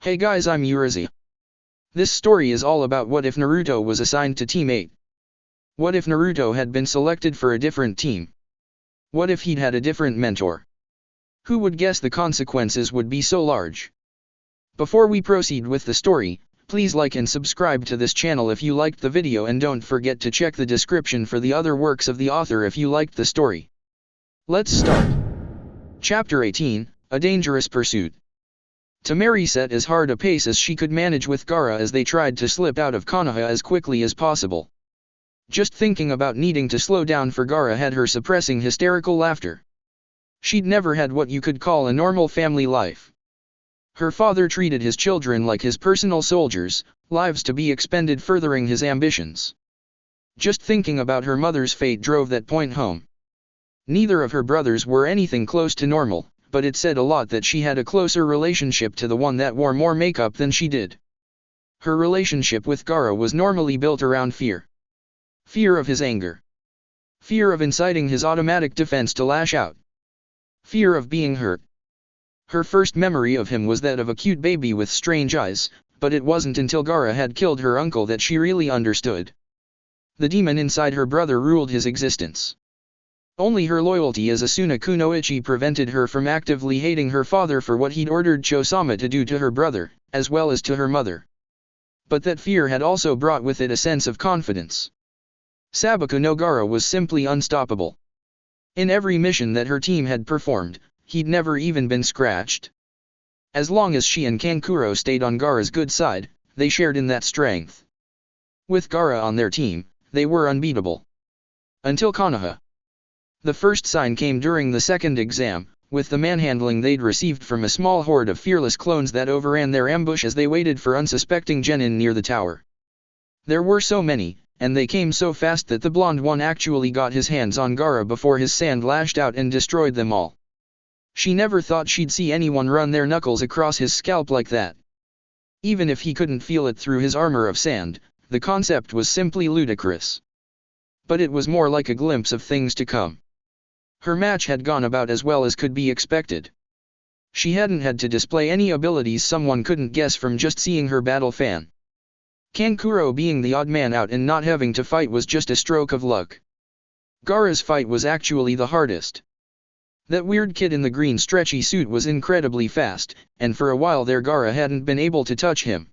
Hey guys, I'm Urizi. This story is all about what if Naruto was assigned to Team 8. What if Naruto had been selected for a different team? What if he'd had a different mentor? Who would guess the consequences would be so large? Before we proceed with the story, please like and subscribe to this channel if you liked the video, and don't forget to check the description for the other works of the author if you liked the story. Let's start. Chapter 18, A Dangerous Pursuit. Tamari set as hard a pace as she could manage with Gaara as they tried to slip out of Konoha as quickly as possible. Just thinking about needing to slow down for Gaara had her suppressing hysterical laughter. She'd never had what you could call a normal family life. Her father treated his children like his personal soldiers, lives to be expended furthering his ambitions. Just thinking about her mother's fate drove that point home. Neither of her brothers were anything close to normal, but it said a lot that she had a closer relationship to the one that wore more makeup than she did. Her relationship with Gaara was normally built around fear. Fear of his anger. Fear of inciting his automatic defense to lash out. Fear of being hurt. Her first memory of him was that of a cute baby with strange eyes, but it wasn't until Gaara had killed her uncle that she really understood. The demon inside her brother ruled his existence. Only her loyalty as Asuna Kunoichi prevented her from actively hating her father for what he'd ordered Chosama to do to her brother, as well as to her mother. But that fear had also brought with it a sense of confidence. Sabaku no Gaara was simply unstoppable. In every mission that her team had performed, he'd never even been scratched. As long as she and Kankuro stayed on Gaara's good side, they shared in that strength. With Gaara on their team, they were unbeatable. Until Konoha. The first sign came during the second exam, with the manhandling they'd received from a small horde of fearless clones that overran their ambush as they waited for unsuspecting genin near the tower. There were so many, and they came so fast that the blonde one actually got his hands on Gaara before his sand lashed out and destroyed them all. She never thought she'd see anyone run their knuckles across his scalp like that. Even if he couldn't feel it through his armor of sand, the concept was simply ludicrous. But it was more like a glimpse of things to come. Her match had gone about as well as could be expected. She hadn't had to display any abilities someone couldn't guess from just seeing her battle fan. Kankuro being the odd man out and not having to fight was just a stroke of luck. Gaara's fight was actually the hardest. That weird kid in the green stretchy suit was incredibly fast, and for a while there Gaara hadn't been able to touch him.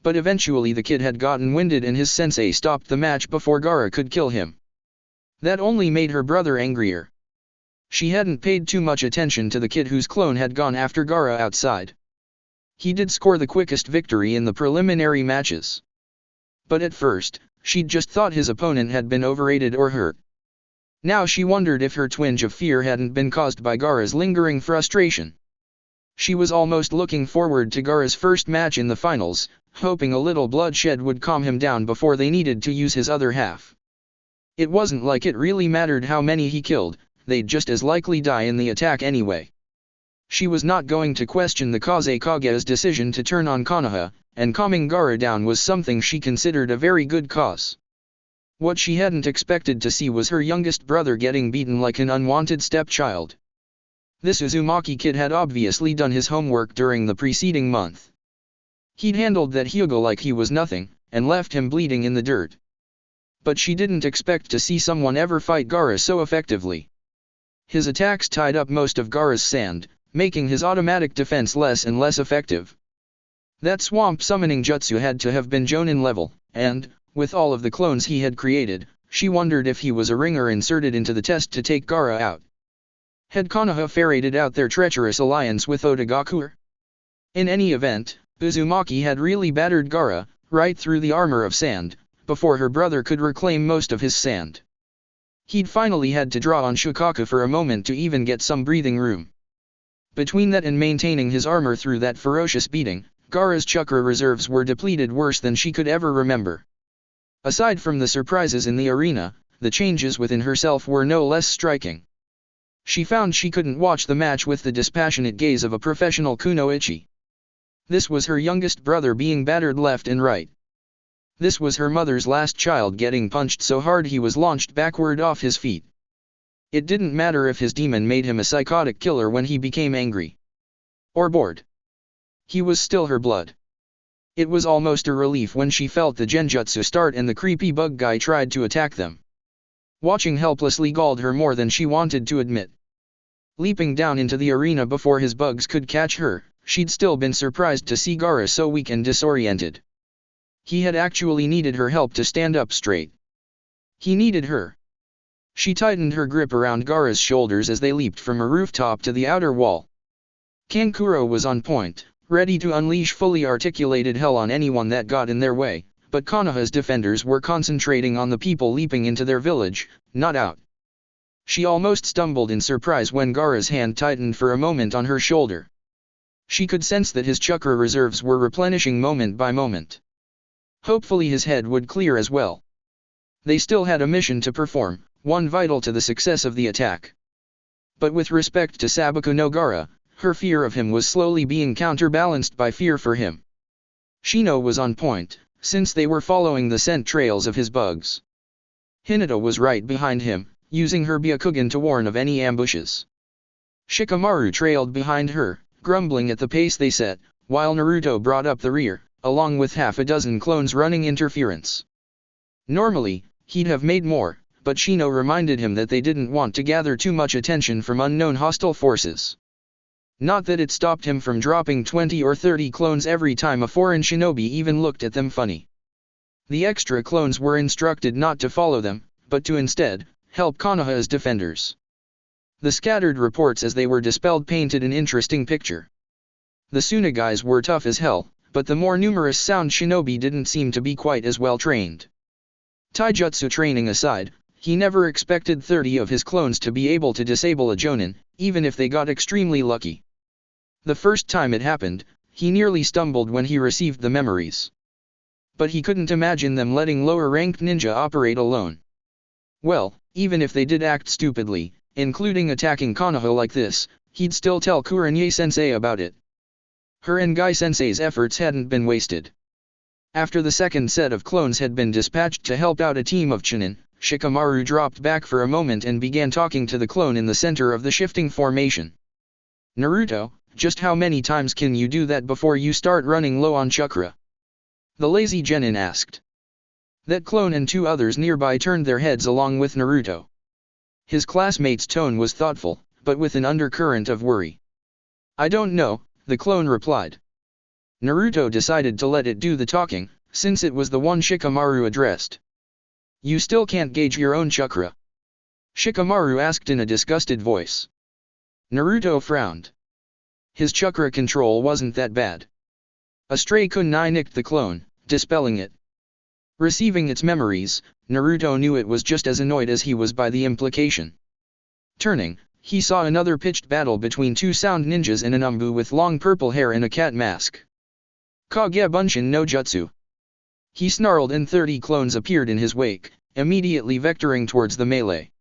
But eventually the kid had gotten winded and his sensei stopped the match before Gaara could kill him. That only made her brother angrier. She hadn't paid too much attention to the kid whose clone had gone after Gaara outside. He did score the quickest victory in the preliminary matches. But at first, she'd just thought his opponent had been overrated or hurt. Now she wondered if her twinge of fear hadn't been caused by Gaara's lingering frustration. She was almost looking forward to Gaara's first match in the finals, hoping a little bloodshed would calm him down before they needed to use his other half. It wasn't like it really mattered how many he killed, they'd just as likely die in the attack anyway. She was not going to question the Kazekage's decision to turn on Konoha, and calming Gaara down was something she considered a very good cause. What she hadn't expected to see was her youngest brother getting beaten like an unwanted stepchild. This Uzumaki kid had obviously done his homework during the preceding month. He'd handled that Hyuga like he was nothing, and left him bleeding in the dirt. But she didn't expect to see someone ever fight Gaara so effectively. His attacks tied up most of Gaara's sand, making his automatic defense less and less effective. That swamp summoning jutsu had to have been Jonin level, and, with all of the clones he had created, she wondered if he was a ringer inserted into the test to take Gaara out. Had Konoha ferreted out their treacherous alliance with Otagaku? In any event, Uzumaki had really battered Gaara, right through the armor of sand, before her brother could reclaim most of his sand. He'd finally had to draw on Shukaku for a moment to even get some breathing room. Between that and maintaining his armor through that ferocious beating, Gaara's chakra reserves were depleted worse than she could ever remember. Aside from the surprises in the arena, the changes within herself were no less striking. She found she couldn't watch the match with the dispassionate gaze of a professional kunoichi. This was her youngest brother being battered left and right. This was her mother's last child getting punched so hard he was launched backward off his feet. It didn't matter if his demon made him a psychotic killer when he became angry. Or bored. He was still her blood. It was almost a relief when she felt the genjutsu start and the creepy bug guy tried to attack them. Watching helplessly galled her more than she wanted to admit. Leaping down into the arena before his bugs could catch her, she'd still been surprised to see Gaara so weak and disoriented. He had actually needed her help to stand up straight. He needed her. She tightened her grip around Gaara's shoulders as they leaped from a rooftop to the outer wall. Kankuro was on point, ready to unleash fully articulated hell on anyone that got in their way, but Konoha's defenders were concentrating on the people leaping into their village, not out. She almost stumbled in surprise when Gaara's hand tightened for a moment on her shoulder. She could sense that his chakra reserves were replenishing moment by moment. Hopefully his head would clear as well. They still had a mission to perform, one vital to the success of the attack. But with respect to Sabaku no Gaara, her fear of him was slowly being counterbalanced by fear for him. Shino was on point, since they were following the scent trails of his bugs. Hinata was right behind him, using her Byakugan to warn of any ambushes. Shikamaru trailed behind her, grumbling at the pace they set, while Naruto brought up the rear, along with half a dozen clones running interference. Normally, he'd have made more, but Shino reminded him that they didn't want to gather too much attention from unknown hostile forces. Not that it stopped him from dropping 20 or 30 clones every time a foreign shinobi even looked at them funny. The extra clones were instructed not to follow them, but to instead help Konoha's defenders. The scattered reports as they were dispelled painted an interesting picture. The Tsunagais were tough as hell, but the more numerous sound shinobi didn't seem to be quite as well trained. Taijutsu training aside, he never expected 30 of his clones to be able to disable a Jonin, even if they got extremely lucky. The first time it happened, he nearly stumbled when he received the memories. But he couldn't imagine them letting lower-ranked ninja operate alone. Well, even if they did act stupidly, including attacking Konoha like this, he'd still tell Kurenai-sensei about it. Her and Gai-sensei's efforts hadn't been wasted. After the second set of clones had been dispatched to help out a team of Chunin, Shikamaru dropped back for a moment and began talking to the clone in the center of the shifting formation. Naruto, just how many times can you do that before you start running low on chakra? The lazy genin asked. That clone and two others nearby turned their heads along with Naruto. His classmate's tone was thoughtful, but with an undercurrent of worry. I don't know, the clone replied. Naruto decided to let it do the talking, since it was the one Shikamaru addressed. You still can't gauge your own chakra? Shikamaru asked in a disgusted voice. Naruto frowned. His chakra control wasn't that bad. A stray kunai nicked the clone, dispelling it. Receiving its memories, Naruto knew it was just as annoyed as he was by the implication. Turning, he saw another pitched battle between two sound ninjas and an umbu with long purple hair and a cat mask. Kage Bunshin no Jutsu. He snarled and 30 clones appeared in his wake, immediately vectoring towards the melee.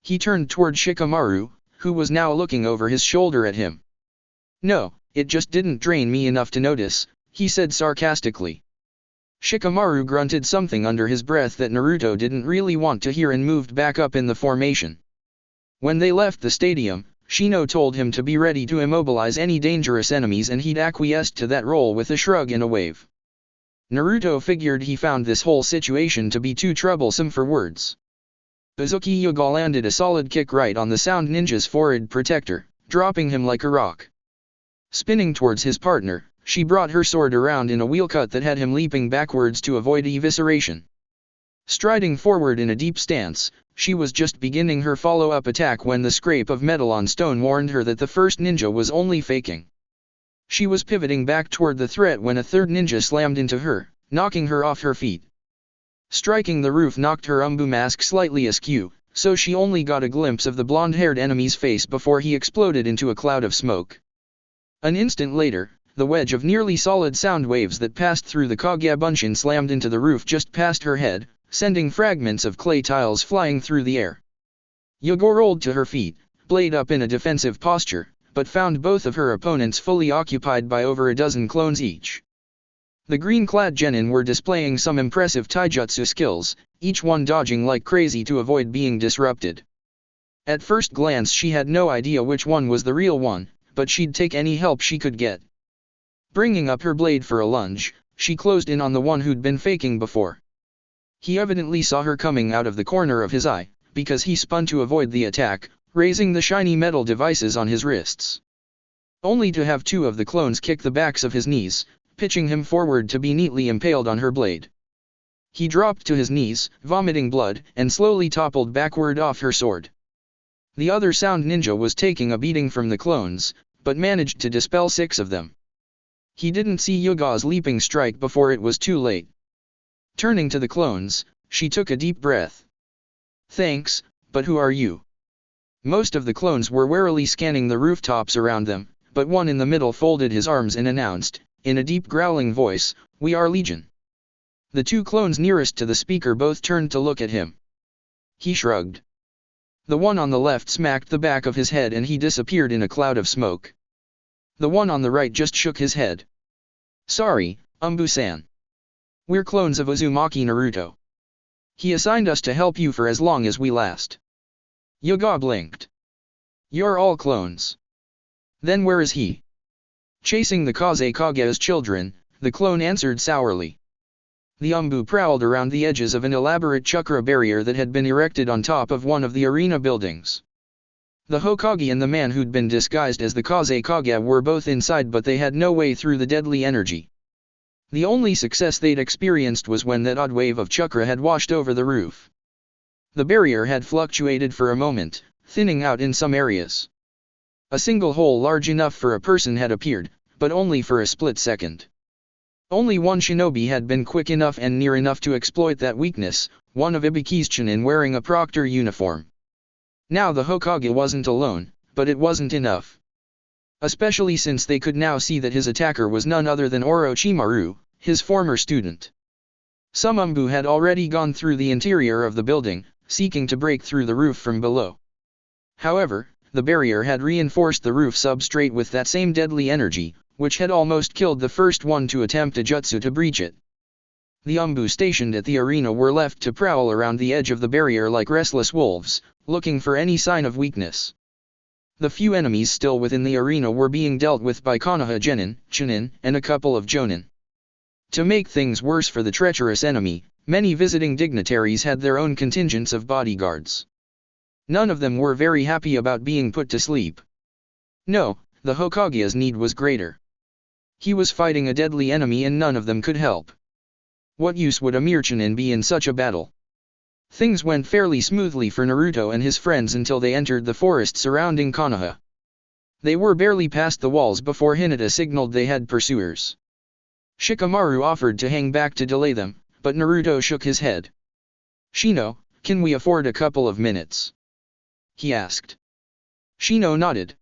He turned toward Shikamaru, who was now looking over his shoulder at him. No, it just didn't drain me enough to notice, he said sarcastically. Shikamaru grunted something under his breath that Naruto didn't really want to hear and moved back up in the formation. When they left the stadium, Shino told him to be ready to immobilize any dangerous enemies and he'd acquiesced to that role with a shrug and a wave. Naruto figured he found this whole situation to be too troublesome for words. Uzuki Yuga landed a solid kick right on the sound ninja's forehead protector, dropping him like a rock. Spinning towards his partner, she brought her sword around in a wheel cut that had him leaping backwards to avoid evisceration. Striding forward in a deep stance, she was just beginning her follow-up attack when the scrape of metal on stone warned her that the first ninja was only faking. She was pivoting back toward the threat when a third ninja slammed into her, knocking her off her feet. Striking the roof knocked her umbu mask slightly askew, so she only got a glimpse of the blonde-haired enemy's face before he exploded into a cloud of smoke. An instant later, the wedge of nearly solid sound waves that passed through the Kage Bunshin slammed into the roof just past her head, sending fragments of clay tiles flying through the air. Yuga rolled to her feet, blade up in a defensive posture, but found both of her opponents fully occupied by over a dozen clones each. The green-clad genin were displaying some impressive taijutsu skills, each one dodging like crazy to avoid being disrupted. At first glance she had no idea which one was the real one, but she'd take any help she could get. Bringing up her blade for a lunge, she closed in on the one who'd been faking before. He evidently saw her coming out of the corner of his eye, because he spun to avoid the attack, raising the shiny metal devices on his wrists. Only to have two of the clones kick the backs of his knees, pitching him forward to be neatly impaled on her blade. He dropped to his knees, vomiting blood, and slowly toppled backward off her sword. The other sound ninja was taking a beating from the clones, but managed to dispel 6 of them. He didn't see Yuga's leaping strike before it was too late. Turning to the clones, she took a deep breath. "Thanks, but who are you?" Most of the clones were warily scanning the rooftops around them, but one in the middle folded his arms and announced, in a deep growling voice, "We are Legion." The 2 clones nearest to the speaker both turned to look at him. He shrugged. The one on the left smacked the back of his head and he disappeared in a cloud of smoke. The one on the right just shook his head. "Sorry, Umbu-san. We're clones of Uzumaki Naruto. He assigned us to help you for as long as we last." Yuga blinked. "You're all clones. Then where is he?" "Chasing the Kazekage's children," the clone answered sourly. The Umbu prowled around the edges of an elaborate chakra barrier that had been erected on top of one of the arena buildings. The Hokage and the man who'd been disguised as the Kazekage were both inside, but they had no way through the deadly energy. The only success they'd experienced was when that odd wave of chakra had washed over the roof. The barrier had fluctuated for a moment, thinning out in some areas. A single hole large enough for a person had appeared, but only for a split second. Only one shinobi had been quick enough and near enough to exploit that weakness, one of Ibuki's Chunin wearing a proctor uniform. Now the Hokage wasn't alone, but it wasn't enough. Especially since they could now see that his attacker was none other than Orochimaru, his former student. Some Umbu had already gone through the interior of the building, seeking to break through the roof from below. However, the barrier had reinforced the roof substrate with that same deadly energy, which had almost killed the first one to attempt a jutsu to breach it. The Umbu stationed at the arena were left to prowl around the edge of the barrier like restless wolves, looking for any sign of weakness. The few enemies still within the arena were being dealt with by Konoha Genin, Chunin, and a couple of Jonin. To make things worse for the treacherous enemy, many visiting dignitaries had their own contingents of bodyguards. None of them were very happy about being put to sleep. No, the Hokage's need was greater. He was fighting a deadly enemy and none of them could help. What use would a mere Chunin be in such a battle? Things went fairly smoothly for Naruto and his friends until they entered the forest surrounding Konoha. They were barely past the walls before Hinata signaled they had pursuers. Shikamaru offered to hang back to delay them, but Naruto shook his head. "Shino, can we afford a couple of minutes?" he asked. Shino nodded.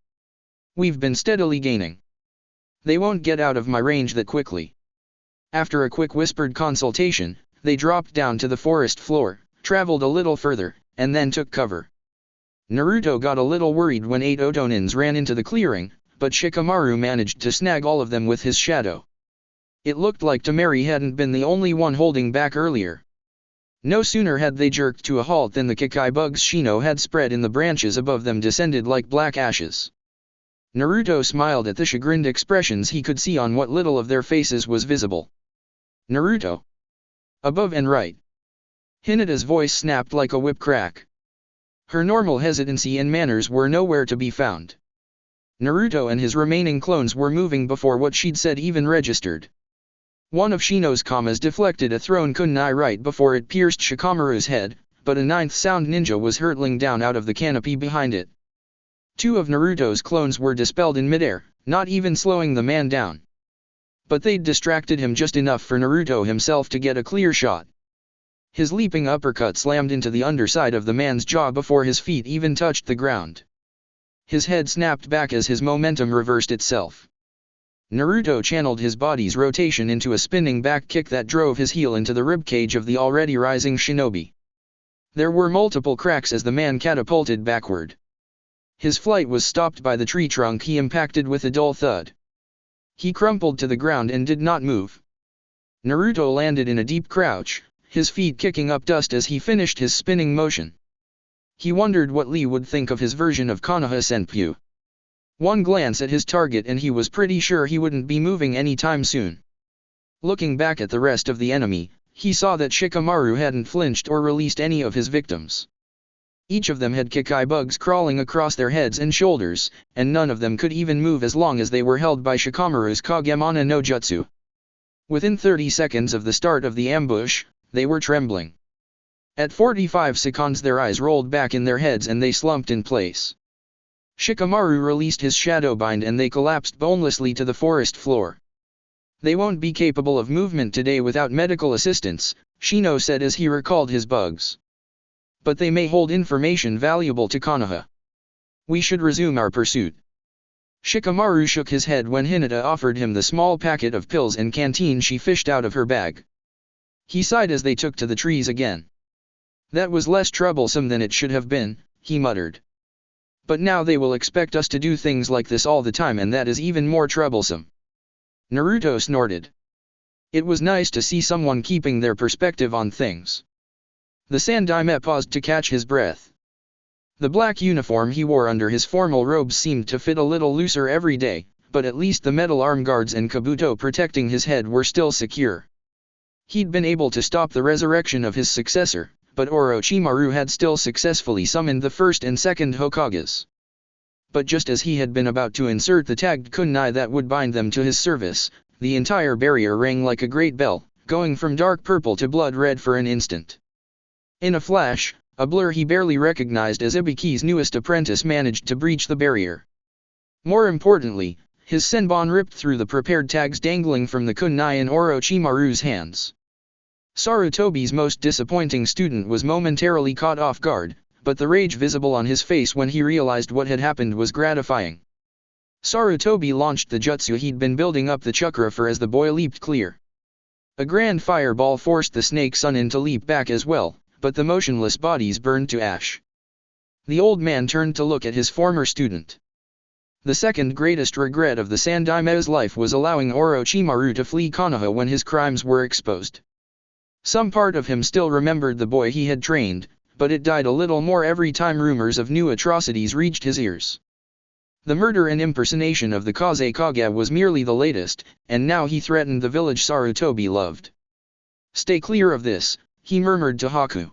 "We've been steadily gaining. They won't get out of my range that quickly." After a quick whispered consultation, they dropped down to the forest floor, traveled a little further, and then took cover. Naruto got a little worried when 8 Otonins ran into the clearing, but Shikamaru managed to snag all of them with his shadow. It looked like Temari hadn't been the only one holding back earlier. No sooner had they jerked to a halt than the Kikai bugs Shino had spread in the branches above them descended like black ashes. Naruto smiled at the chagrined expressions he could see on what little of their faces was visible. "Naruto! Above and right!" Hinata's voice snapped like a whip crack. Her normal hesitancy and manners were nowhere to be found. Naruto and his remaining clones were moving before what she'd said even registered. One of Shino's kamas deflected a thrown kunai right before it pierced Shikamaru's head, but a 9th sound ninja was hurtling down out of the canopy behind it. 2 of Naruto's clones were dispelled in midair, not even slowing the man down. But they'd distracted him just enough for Naruto himself to get a clear shot. His leaping uppercut slammed into the underside of the man's jaw before his feet even touched the ground. His head snapped back as his momentum reversed itself. Naruto channeled his body's rotation into a spinning back kick that drove his heel into the ribcage of the already rising shinobi. There were multiple cracks as the man catapulted backward. His flight was stopped by the tree trunk he impacted with a dull thud. He crumpled to the ground and did not move. Naruto landed in a deep crouch, his feet kicking up dust as he finished his spinning motion. He wondered what Lee would think of his version of Konoha Senpyu. One glance at his target and he was pretty sure he wouldn't be moving anytime soon. Looking back at the rest of the enemy, he saw that Shikamaru hadn't flinched or released any of his victims. Each of them had Kikai bugs crawling across their heads and shoulders, and none of them could even move as long as they were held by Shikamaru's Kagemana no Jutsu. Within 30 seconds of the start of the ambush, they were trembling. At 45 seconds their eyes rolled back in their heads and they slumped in place. Shikamaru released his shadow bind and they collapsed bonelessly to the forest floor. They won't be capable of movement today without medical assistance, Shino said as he recalled his bugs. But they may hold information valuable to Konoha. We should resume our pursuit. Shikamaru shook his head when Hinata offered him the small packet of pills and canteen she fished out of her bag. He sighed as they took to the trees again. That was less troublesome than it should have been, he muttered. But now they will expect us to do things like this all the time and that is even more troublesome. Naruto snorted. It was nice to see someone keeping their perspective on things. The Sandaime paused to catch his breath. The black uniform he wore under his formal robes seemed to fit a little looser every day, but at least the metal arm guards and kabuto protecting his head were still secure. He'd been able to stop the resurrection of his successor, but Orochimaru had still successfully summoned the first and second Hokages. But just as he had been about to insert the tagged kunai that would bind them to his service, the entire barrier rang like a great bell, going from dark purple to blood red for an instant. In a flash, a blur he barely recognized as Ibiki's newest apprentice managed to breach the barrier. More importantly, his senbon ripped through the prepared tags dangling from the kunai in Orochimaru's hands. Sarutobi's most disappointing student was momentarily caught off guard, but the rage visible on his face when he realized what had happened was gratifying. Sarutobi launched the jutsu he'd been building up the chakra for as the boy leaped clear. A grand fireball forced the snake Sunin to leap back as well, but the motionless bodies burned to ash. The old man turned to look at his former student. The second greatest regret of the Sandaime's life was allowing Orochimaru to flee Konoha when his crimes were exposed. Some part of him still remembered the boy he had trained, but it died a little more every time rumors of new atrocities reached his ears. The murder and impersonation of the Kazekage was merely the latest, and now he threatened the village Sarutobi loved. "Stay clear of this," he murmured to Haku.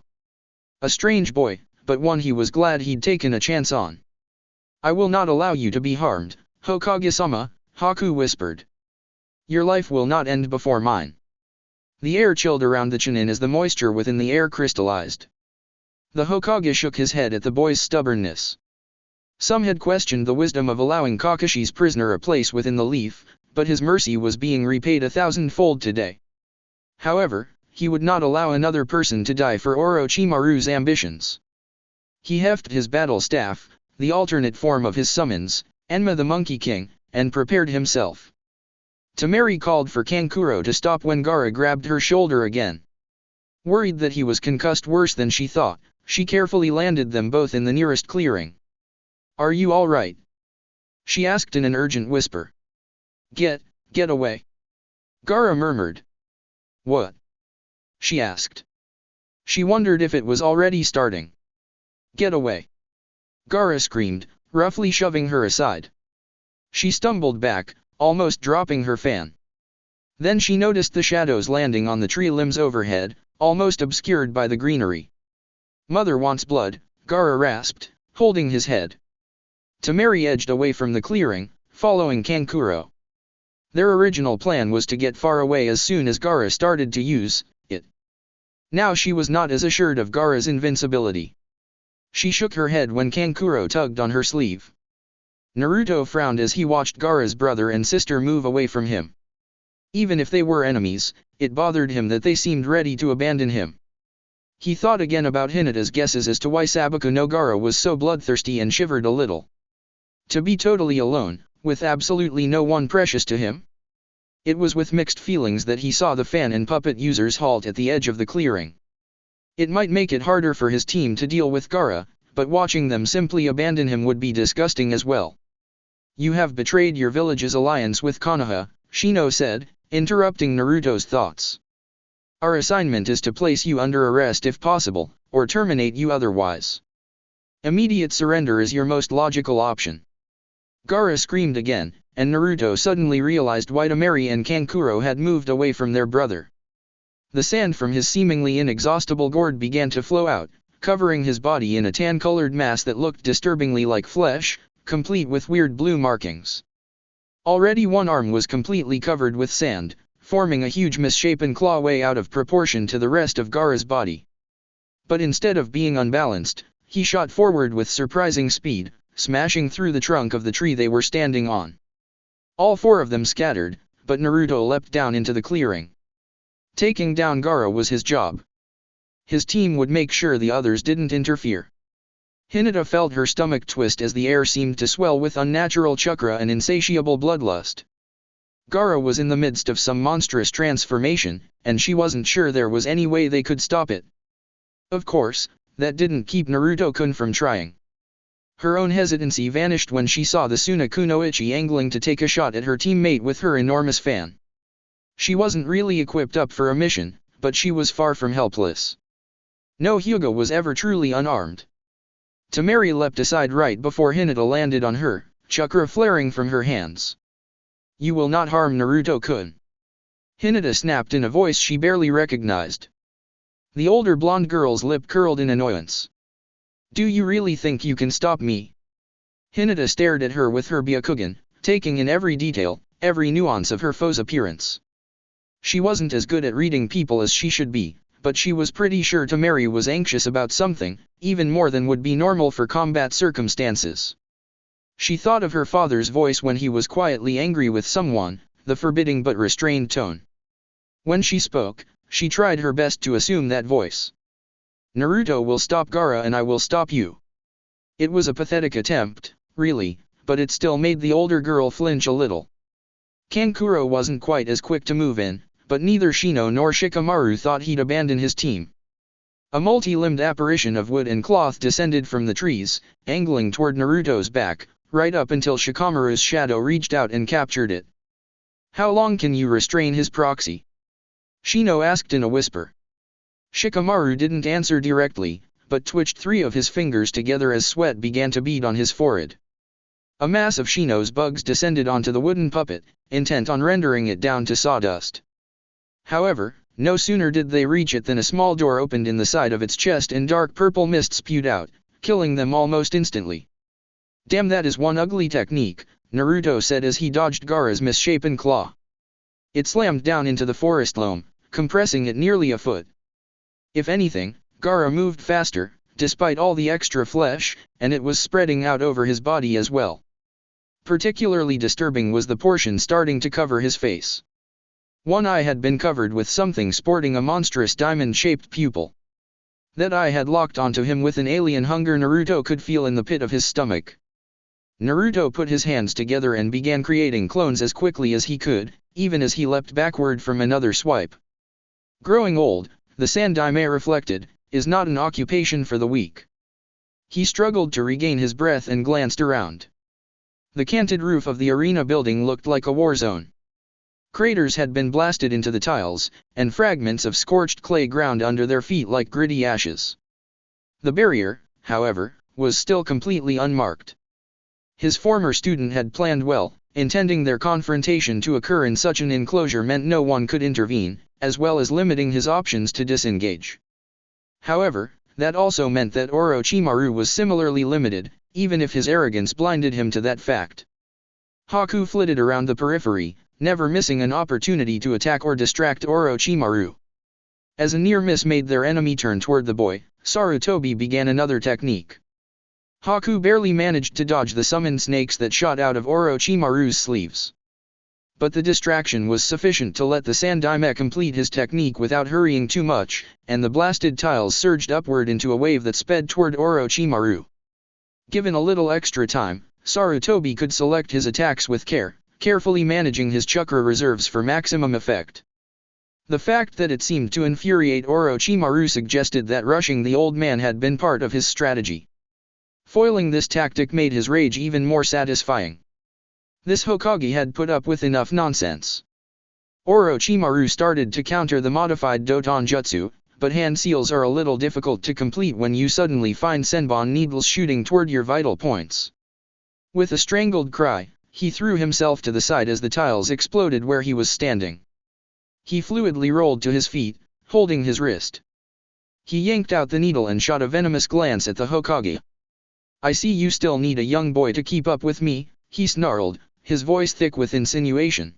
A strange boy, but one he was glad he'd taken a chance on. "I will not allow you to be harmed, Hokage-sama," Haku whispered. "Your life will not end before mine." The air chilled around the Chunin as the moisture within the air crystallized. The Hokage shook his head at the boy's stubbornness. Some had questioned the wisdom of allowing Kakashi's prisoner a place within the leaf, but his mercy was being repaid 1,000-fold today. However, he would not allow another person to die for Orochimaru's ambitions. He hefted his battle staff, the alternate form of his summons, Enma the Monkey King, and prepared himself. Temari called for Kankuro to stop when Gaara grabbed her shoulder again. Worried that he was concussed worse than she thought, she carefully landed them both in the nearest clearing. "Are you all right?" she asked in an urgent whisper. Get away," Gaara murmured. "What?" she asked. She wondered if it was already starting. "Get away," Gaara screamed, roughly shoving her aside. She stumbled back, almost dropping her fan. Then she noticed the shadows landing on the tree limbs overhead, almost obscured by the greenery. "Mother wants blood," Gaara rasped, holding his head. Temari edged away from the clearing, following Kankuro. Their original plan was to get far away as soon as Gaara started to use it. Now she was not as assured of Gaara's invincibility. She shook her head when Kankuro tugged on her sleeve. Naruto frowned as he watched Gaara's brother and sister move away from him. Even if they were enemies, it bothered him that they seemed ready to abandon him. He thought again about Hinata's guesses as to why Sabaku no Gaara was so bloodthirsty and shivered a little. To be totally alone, with absolutely no one precious to him? It was with mixed feelings that he saw the fan and puppet users halt at the edge of the clearing. It might make it harder for his team to deal with Gaara, but watching them simply abandon him would be disgusting as well. "You have betrayed your village's alliance with Konoha," Shino said, interrupting Naruto's thoughts. "Our assignment is to place you under arrest if possible, or terminate you otherwise. Immediate surrender is your most logical option." Gaara screamed again, and Naruto suddenly realized why Temari and Kankuro had moved away from their brother. The sand from his seemingly inexhaustible gourd began to flow out, covering his body in a tan-colored mass that looked disturbingly like flesh, complete with weird blue markings. Already one arm was completely covered with sand, forming a huge misshapen claw way out of proportion to the rest of Gaara's body. But instead of being unbalanced, he shot forward with surprising speed, smashing through the trunk of the tree they were standing on. All four of them scattered, but Naruto leapt down into the clearing. Taking down Gaara was his job. His team would make sure the others didn't interfere. Hinata felt her stomach twist as the air seemed to swell with unnatural chakra and insatiable bloodlust. Gaara was in the midst of some monstrous transformation, and she wasn't sure there was any way they could stop it. Of course, that didn't keep Naruto-kun from trying. Her own hesitancy vanished when she saw the Sunakunoichi angling to take a shot at her teammate with her enormous fan. She wasn't really equipped up for a mission, but she was far from helpless. No Hyuga was ever truly unarmed. Temari leapt aside right before Hinata landed on her, chakra flaring from her hands. "You will not harm Naruto-kun." Hinata snapped in a voice she barely recognized. The older blonde girl's lip curled in annoyance. "Do you really think you can stop me?" Hinata stared at her with her Byakugan, taking in every detail, every nuance of her foe's appearance. She wasn't as good at reading people as she should be, but she was pretty sure Temari was anxious about something, even more than would be normal for combat circumstances. She thought of her father's voice when he was quietly angry with someone, the forbidding but restrained tone. When she spoke, she tried her best to assume that voice. "Naruto will stop Gaara and I will stop you." It was a pathetic attempt, really, but it still made the older girl flinch a little. Kankuro wasn't quite as quick to move in, but neither Shino nor Shikamaru thought he'd abandon his team. A multi-limbed apparition of wood and cloth descended from the trees, angling toward Naruto's back, right up until Shikamaru's shadow reached out and captured it. "How long can you restrain his proxy?" Shino asked in a whisper. Shikamaru didn't answer directly, but twitched three of his fingers together as sweat began to bead on his forehead. A mass of Shino's bugs descended onto the wooden puppet, intent on rendering it down to sawdust. However, no sooner did they reach it than a small door opened in the side of its chest and dark purple mist spewed out, killing them almost instantly. "Damn, that is one ugly technique," Naruto said as he dodged Gaara's misshapen claw. It slammed down into the forest loam, compressing it nearly a foot. If anything, Gaara moved faster, despite all the extra flesh, and it was spreading out over his body as well. Particularly disturbing was the portion starting to cover his face. One eye had been covered with something sporting a monstrous diamond-shaped pupil. That eye had locked onto him with an alien hunger Naruto could feel in the pit of his stomach. Naruto put his hands together and began creating clones as quickly as he could, even as he leapt backward from another swipe. Growing old, the Sandaime reflected, is not an occupation for the weak. He struggled to regain his breath and glanced around. The canted roof of the arena building looked like a war zone. Craters had been blasted into the tiles, and fragments of scorched clay ground under their feet like gritty ashes. The barrier, however, was still completely unmarked. His former student had planned well, intending their confrontation to occur in such an enclosure meant no one could intervene, as well as limiting his options to disengage. However, that also meant that Orochimaru was similarly limited, even if his arrogance blinded him to that fact. Haku flitted around the periphery, never missing an opportunity to attack or distract Orochimaru. As a near miss made their enemy turn toward the boy, Sarutobi began another technique. Haku barely managed to dodge the summoned snakes that shot out of Orochimaru's sleeves. But the distraction was sufficient to let the Sandaime complete his technique without hurrying too much, and the blasted tiles surged upward into a wave that sped toward Orochimaru. Given a little extra time, Sarutobi could select his attacks with care, carefully managing his chakra reserves for maximum effect. The fact that it seemed to infuriate Orochimaru suggested that rushing the old man had been part of his strategy. Foiling this tactic made his rage even more satisfying. This Hokage had put up with enough nonsense. Orochimaru started to counter the modified Doton Jutsu, but hand seals are a little difficult to complete when you suddenly find Senbon needles shooting toward your vital points. With a strangled cry, he threw himself to the side as the tiles exploded where he was standing. He fluidly rolled to his feet, holding his wrist. He yanked out the needle and shot a venomous glance at the Hokage. "I see you still need a young boy to keep up with me," he snarled, his voice thick with insinuation.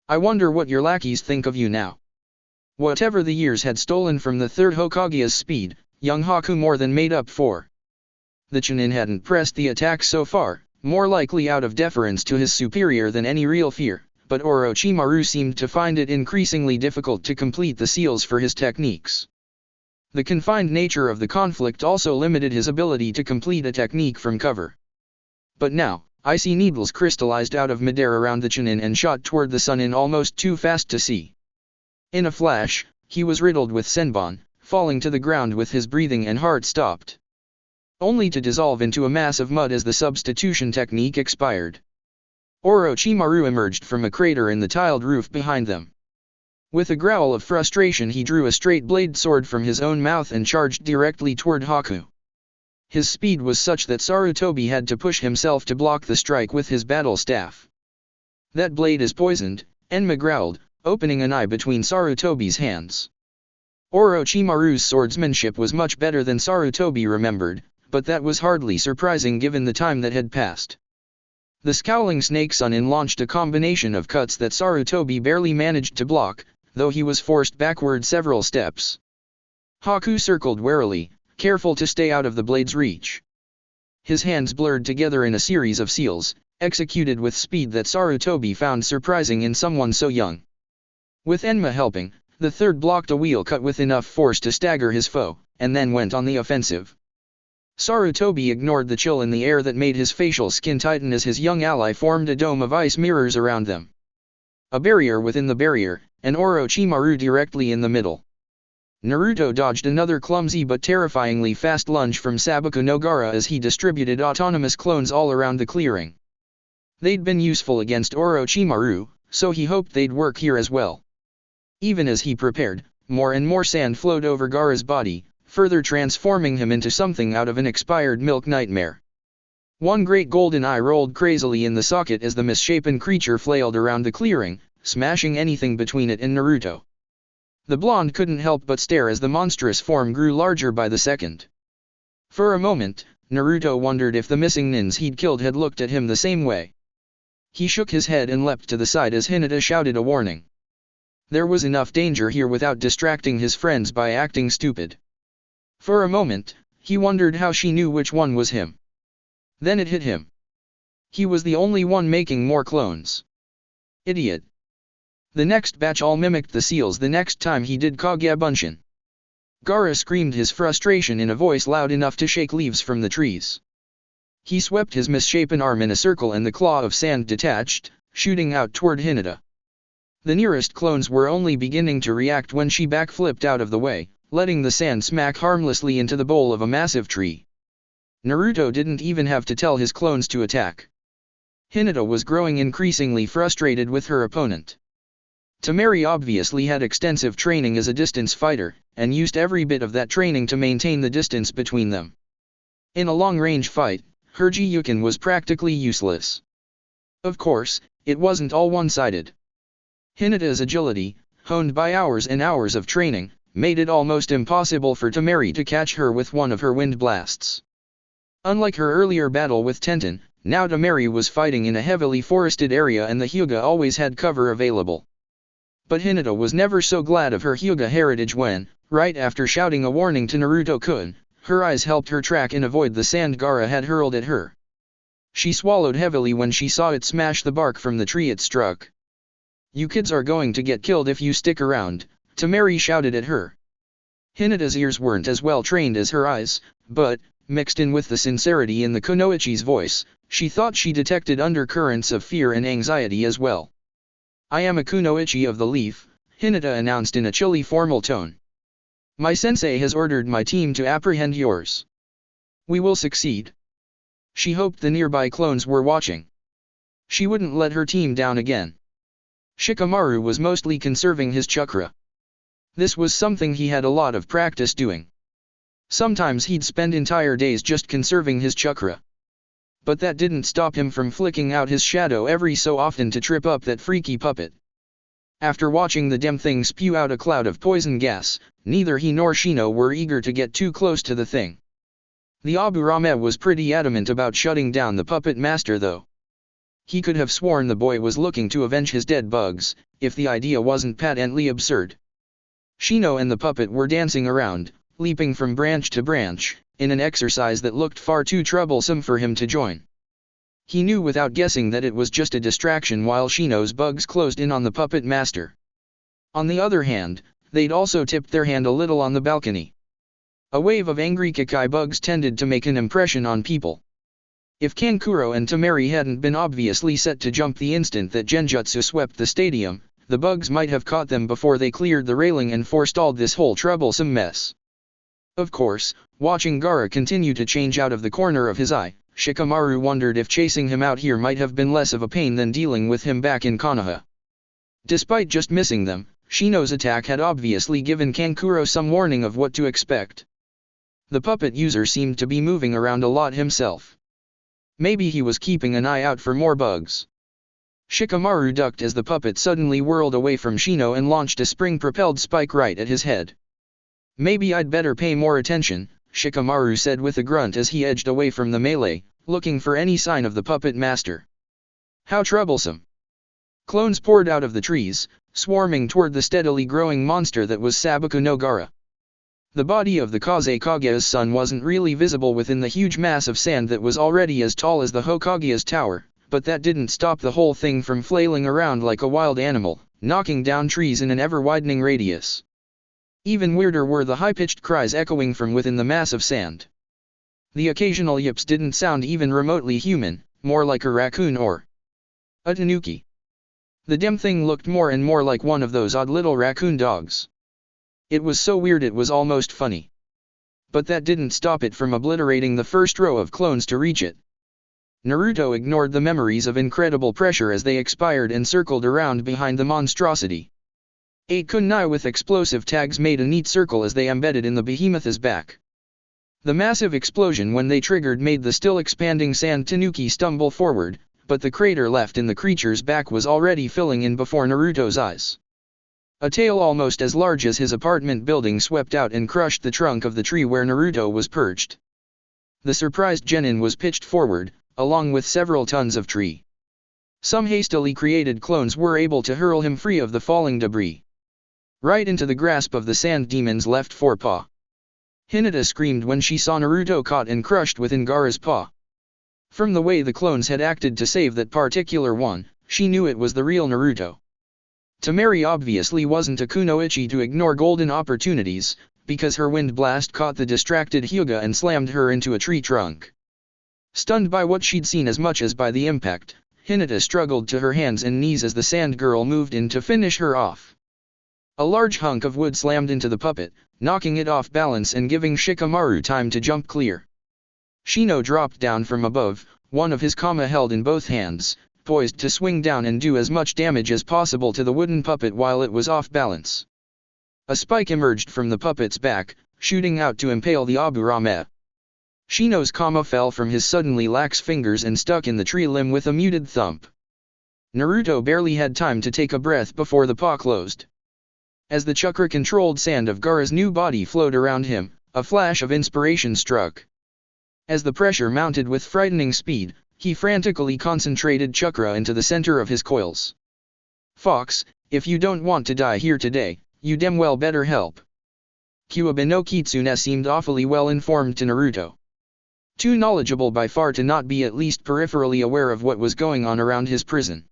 "I wonder what your lackeys think of you now." Whatever the years had stolen from the third Hokage's speed, young Haku more than made up for. The Chunin hadn't pressed the attack so far, more likely out of deference to his superior than any real fear, but Orochimaru seemed to find it increasingly difficult to complete the seals for his techniques. The confined nature of the conflict also limited his ability to complete a technique from cover. But now, icy needles crystallized out of midair around the Chunin and shot toward the sun in almost too fast to see. In a flash, he was riddled with senbon, falling to the ground with his breathing and heart stopped, only to dissolve into a mass of mud as the substitution technique expired. Orochimaru emerged from a crater in the tiled roof behind them. With a growl of frustration he drew a straight-blade sword from his own mouth and charged directly toward Haku. His speed was such that Sarutobi had to push himself to block the strike with his battle staff. "That blade is poisoned," Enma growled, opening an eye between Sarutobi's hands. Orochimaru's swordsmanship was much better than Sarutobi remembered, but that was hardly surprising given the time that had passed. The scowling snake Sunin launched a combination of cuts that Sarutobi barely managed to block, though he was forced backward several steps. Haku circled warily, careful to stay out of the blade's reach. His hands blurred together in a series of seals, executed with speed that Sarutobi found surprising in someone so young. With Enma helping, the third blocked a wheel cut with enough force to stagger his foe, and then went on the offensive. Sarutobi ignored the chill in the air that made his facial skin tighten as his young ally formed a dome of ice mirrors around them. A barrier within the barrier, and Orochimaru directly in the middle. Naruto dodged another clumsy but terrifyingly fast lunge from Sabaku no Gaara as he distributed autonomous clones all around the clearing. They'd been useful against Orochimaru, so he hoped they'd work here as well. Even as he prepared, more and more sand flowed over Gaara's body, further transforming him into something out of an expired milk nightmare. One great golden eye rolled crazily in the socket as the misshapen creature flailed around the clearing, smashing anything between it and Naruto. The blonde couldn't help but stare as the monstrous form grew larger by the second. For a moment, Naruto wondered if the missing nins he'd killed had looked at him the same way. He shook his head and leapt to the side as Hinata shouted a warning. There was enough danger here without distracting his friends by acting stupid. For a moment, he wondered how she knew which one was him. Then it hit him. He was the only one making more clones. Idiot. The next batch all mimicked the seals the next time he did Kagebunshin. Gaara screamed his frustration in a voice loud enough to shake leaves from the trees. He swept his misshapen arm in a circle and the claw of sand detached, shooting out toward Hinata. The nearest clones were only beginning to react when she backflipped out of the way, letting the sand smack harmlessly into the bole of a massive tree. Naruto didn't even have to tell his clones to attack. Hinata was growing increasingly frustrated with her opponent. Temari obviously had extensive training as a distance fighter, and used every bit of that training to maintain the distance between them. In a long-range fight, her Gyuken was practically useless. Of course, it wasn't all one-sided. Hinata's agility, honed by hours and hours of training, made it almost impossible for Temari to catch her with one of her wind blasts. Unlike her earlier battle with Tenten, now Temari was fighting in a heavily forested area and the Hyuga always had cover available. But Hinata was never so glad of her Hyuga heritage when, right after shouting a warning to Naruto-kun, her eyes helped her track and avoid the sand Gaara had hurled at her. She swallowed heavily when she saw it smash the bark from the tree it struck. "You kids are going to get killed if you stick around," Temari shouted at her. Hinata's ears weren't as well trained as her eyes, but, mixed in with the sincerity in the kunoichi's voice, she thought she detected undercurrents of fear and anxiety as well. "I am a kunoichi of the leaf," Hinata announced in a chilly formal tone. "My sensei has ordered my team to apprehend yours. We will succeed." She hoped the nearby clones were watching. She wouldn't let her team down again. Shikamaru was mostly conserving his chakra. This was something he had a lot of practice doing. Sometimes he'd spend entire days just conserving his chakra. But that didn't stop him from flicking out his shadow every so often to trip up that freaky puppet. After watching the damn thing spew out a cloud of poison gas, neither he nor Shino were eager to get too close to the thing. The Aburame was pretty adamant about shutting down the puppet master though. He could have sworn the boy was looking to avenge his dead bugs, if the idea wasn't patently absurd. Shino and the puppet were dancing around, leaping from branch to branch, in an exercise that looked far too troublesome for him to join. He knew without guessing that it was just a distraction while Shino's bugs closed in on the puppet master. On the other hand, they'd also tipped their hand a little on the balcony. A wave of angry Kakai bugs tended to make an impression on people. If Kankuro and Tamari hadn't been obviously set to jump the instant that Genjutsu swept the stadium, the bugs might have caught them before they cleared the railing and forestalled this whole troublesome mess. Of course, watching Gaara continue to change out of the corner of his eye, Shikamaru wondered if chasing him out here might have been less of a pain than dealing with him back in Konoha. Despite just missing them, Shino's attack had obviously given Kankuro some warning of what to expect. The puppet user seemed to be moving around a lot himself. Maybe he was keeping an eye out for more bugs. Shikamaru ducked as the puppet suddenly whirled away from Shino and launched a spring-propelled spike right at his head. "Maybe I'd better pay more attention," Shikamaru said with a grunt as he edged away from the melee, looking for any sign of the puppet master. How troublesome! Clones poured out of the trees, swarming toward the steadily growing monster that was Sabaku no Gaara. The body of the Kazekage's son wasn't really visible within the huge mass of sand that was already as tall as the Hokage's tower, but that didn't stop the whole thing from flailing around like a wild animal, knocking down trees in an ever-widening radius. Even weirder were the high-pitched cries echoing from within the mass of sand. The occasional yips didn't sound even remotely human, more like a raccoon or a tanuki. The damn thing looked more and more like one of those odd little raccoon dogs. It was so weird it was almost funny. But that didn't stop it from obliterating the first row of clones to reach it. Naruto ignored the memories of incredible pressure as they expired and circled around behind the monstrosity. 8 kunai with explosive tags made a neat circle as they embedded in the behemoth's back. The massive explosion when they triggered made the still expanding sand tanuki stumble forward, but the crater left in the creature's back was already filling in before Naruto's eyes. A tail almost as large as his apartment building swept out and crushed the trunk of the tree where Naruto was perched. The surprised genin was pitched forward, along with several tons of tree. Some hastily created clones were able to hurl him free of the falling debris. Right into the grasp of the sand demon's left forepaw. Hinata screamed when she saw Naruto caught and crushed within Gaara's paw. From the way the clones had acted to save that particular one, she knew it was the real Naruto. Tamari obviously wasn't a kunoichi to ignore golden opportunities, because her wind blast caught the distracted Hyuga and slammed her into a tree trunk. Stunned by what she'd seen as much as by the impact, Hinata struggled to her hands and knees as the sand girl moved in to finish her off. A large hunk of wood slammed into the puppet, knocking it off balance and giving Shikamaru time to jump clear. Shino dropped down from above, one of his kama held in both hands, poised to swing down and do as much damage as possible to the wooden puppet while it was off balance. A spike emerged from the puppet's back, shooting out to impale the Aburame. Shino's kama fell from his suddenly lax fingers and stuck in the tree limb with a muted thump. Naruto barely had time to take a breath before the paw closed. As the chakra-controlled sand of Gaara's new body flowed around him, a flash of inspiration struck. As the pressure mounted with frightening speed, he frantically concentrated chakra into the center of his coils. "Fox, if you don't want to die here today, you damn well better help." Kyuubi no Kitsune seemed awfully well informed to Naruto. Too knowledgeable by far to not be at least peripherally aware of what was going on around his prison.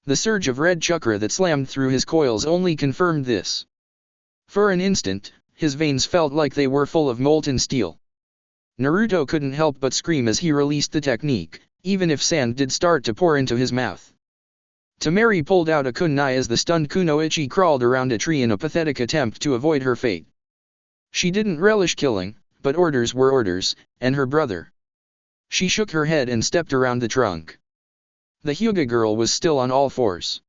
The surge of red chakra that slammed through his coils only confirmed this. For an instant, his veins felt like they were full of molten steel. Naruto couldn't help but scream as he released the technique, even if sand did start to pour into his mouth. Tamari pulled out a kunai as the stunned kunoichi crawled around a tree in a pathetic attempt to avoid her fate. She didn't relish killing, but orders were orders, and her brother. She shook her head and stepped around the trunk. The Hyuga girl was still on all fours.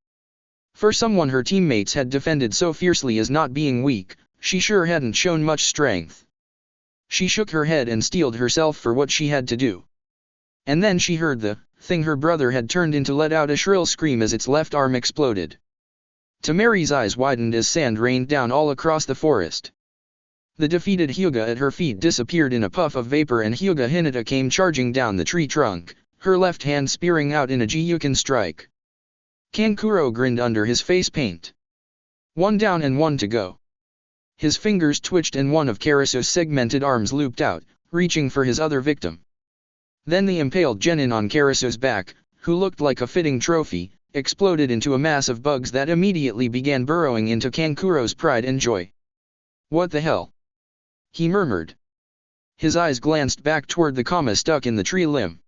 For someone her teammates had defended so fiercely as not being weak, she sure hadn't shown much strength. She shook her head and steeled herself for what she had to do. And then she heard the thing her brother had turned into let out a shrill scream as its left arm exploded. Tamari's eyes widened as sand rained down all across the forest. The defeated Hyuga at her feet disappeared in a puff of vapor and Hyuga Hinata came charging down the tree trunk, her left hand spearing out in a Jiyuken strike. Kankuro grinned under his face paint. One down and one to go. His fingers twitched and one of Karaso's segmented arms looped out, reaching for his other victim. Then the impaled genin on Karaso's back, who looked like a fitting trophy, exploded into a mass of bugs that immediately began burrowing into Kankuro's pride and joy. What the hell? He murmured. His eyes glanced back toward the kama stuck in the tree limb.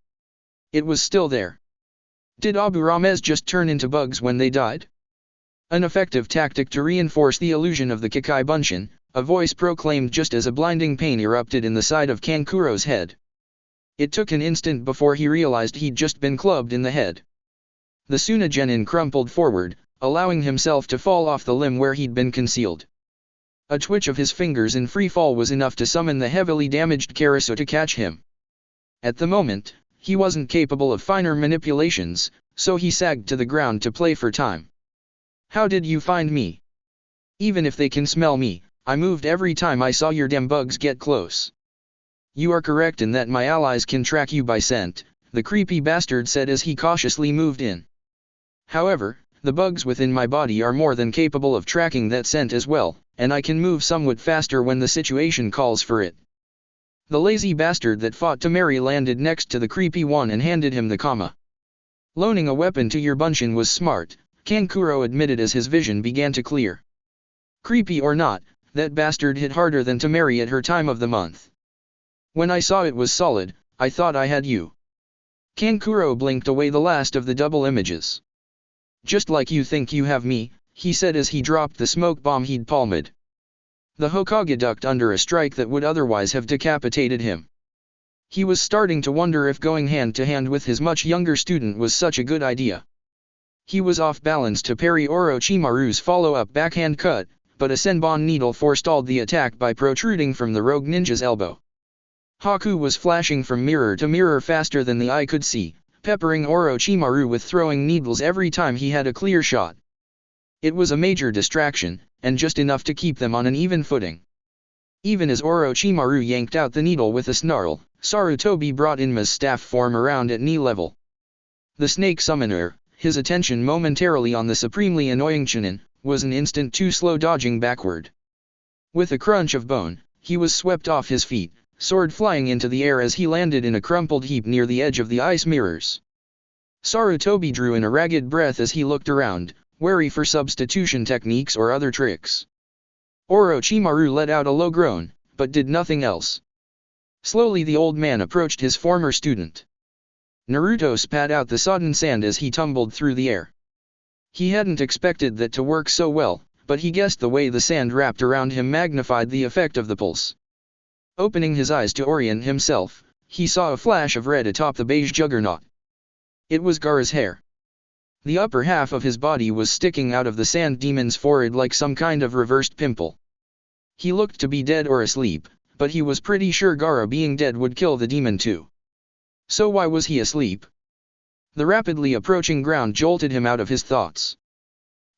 It was still there. Did Abu Ramez just turn into bugs when they died? An effective tactic to reinforce the illusion of the Kikai Bunshin, a voice proclaimed just as a blinding pain erupted in the side of Kankuro's head. It took an instant before he realized he'd just been clubbed in the head. The Suna genin crumpled forward, allowing himself to fall off the limb where he'd been concealed. A twitch of his fingers in free fall was enough to summon the heavily damaged Karaso to catch him. At the moment, he wasn't capable of finer manipulations, so he sagged to the ground to play for time. How did you find me? Even if they can smell me, I moved every time I saw your damn bugs get close. You are correct in that my allies can track you by scent, the creepy bastard said as he cautiously moved in. However, the bugs within my body are more than capable of tracking that scent as well, and I can move somewhat faster when the situation calls for it. The lazy bastard that fought Tamari landed next to the creepy one and handed him the kama. Loaning a weapon to your Bunshin was smart, Kankuro admitted as his vision began to clear. Creepy or not, that bastard hit harder than Tamari at her time of the month. When I saw it was solid, I thought I had you. Kankuro blinked away the last of the double images. Just like you think you have me, he said as he dropped the smoke bomb he'd palmed. The Hokage ducked under a strike that would otherwise have decapitated him. He was starting to wonder if going hand to hand with his much younger student was such a good idea. He was off balance to parry Orochimaru's follow-up backhand cut, but a Senbon needle forestalled the attack by protruding from the rogue ninja's elbow. Haku was flashing from mirror to mirror faster than the eye could see, peppering Orochimaru with throwing needles every time he had a clear shot. It was a major distraction, and just enough to keep them on an even footing. Even as Orochimaru yanked out the needle with a snarl, Sarutobi brought Inma's staff form around at knee level. The snake summoner, his attention momentarily on the supremely annoying Chunin, was an instant too slow dodging backward. With a crunch of bone, he was swept off his feet, sword flying into the air as he landed in a crumpled heap near the edge of the ice mirrors. Sarutobi drew in a ragged breath as he looked around, wary for substitution techniques or other tricks. Orochimaru let out a low groan, but did nothing else. Slowly the old man approached his former student. Naruto spat out the sodden sand as he tumbled through the air. He hadn't expected that to work so well, but he guessed the way the sand wrapped around him magnified the effect of the pulse. Opening his eyes to orient himself, he saw a flash of red atop the beige juggernaut. It was Gaara's hair. The upper half of his body was sticking out of the sand demon's forehead like some kind of reversed pimple. He looked to be dead or asleep, but he was pretty sure Gaara being dead would kill the demon too. So why was he asleep? The rapidly approaching ground jolted him out of his thoughts.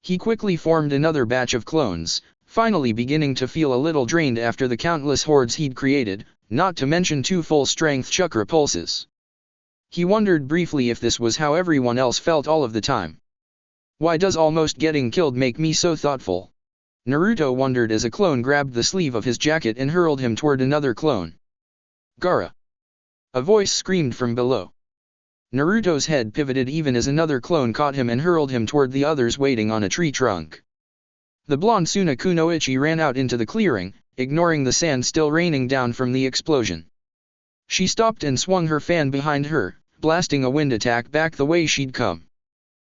He quickly formed another batch of clones, finally beginning to feel a little drained after the countless hordes he'd created, not to mention 2 full-strength chakra pulses. He wondered briefly if this was how everyone else felt all of the time. Why does almost getting killed make me so thoughtful? Naruto wondered as a clone grabbed the sleeve of his jacket and hurled him toward another clone. Gaara! A voice screamed from below. Naruto's head pivoted even as another clone caught him and hurled him toward the others waiting on a tree trunk. The blonde Suna Kunoichi ran out into the clearing, ignoring the sand still raining down from the explosion. She stopped and swung her fan behind her, blasting a wind attack back the way she'd come.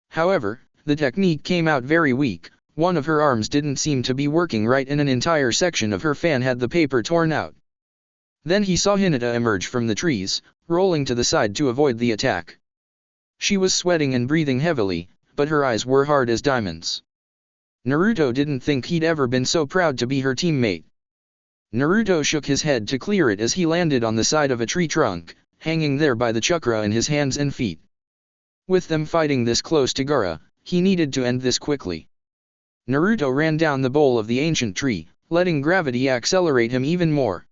However, the technique came out very weak, one of her arms didn't seem to be working right and an entire section of her fan had the paper torn out. Then he saw Hinata emerge from the trees, rolling to the side to avoid the attack. She was sweating and breathing heavily, but her eyes were hard as diamonds. Naruto didn't think he'd ever been so proud to be her teammate. Naruto shook his head to clear it as he landed on the side of a tree trunk, hanging there by the chakra in his hands and feet. With them fighting this close to Gaara, he needed to end this quickly. Naruto ran down the bole of the ancient tree, letting gravity accelerate him even more.